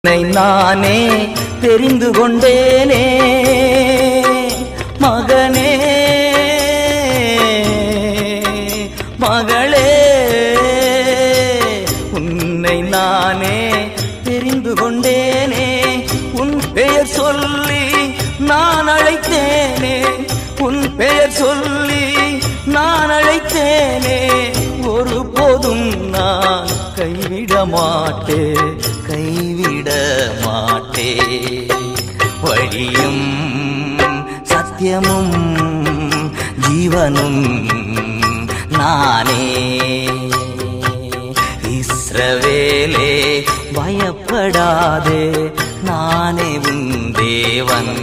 என்னை நானே தெரிந்து கொண்டேனே மகனே மகளே, உன்னை நானே தெரிந்து கொண்டேனே. உன் பெயர் சொல்லி நான் அழைத்தேனே, உன் பெயர் சொல்லி நான் அழைத்தேனே. ஒருபோதும் நான் கைவிட மாட்டே கைவிட மாட்டே. வழியும் சத்தியமும் ஜீவனும் நானே. இஸ்ரவேலே பயப்படாதே, நானே உன் தேவன்.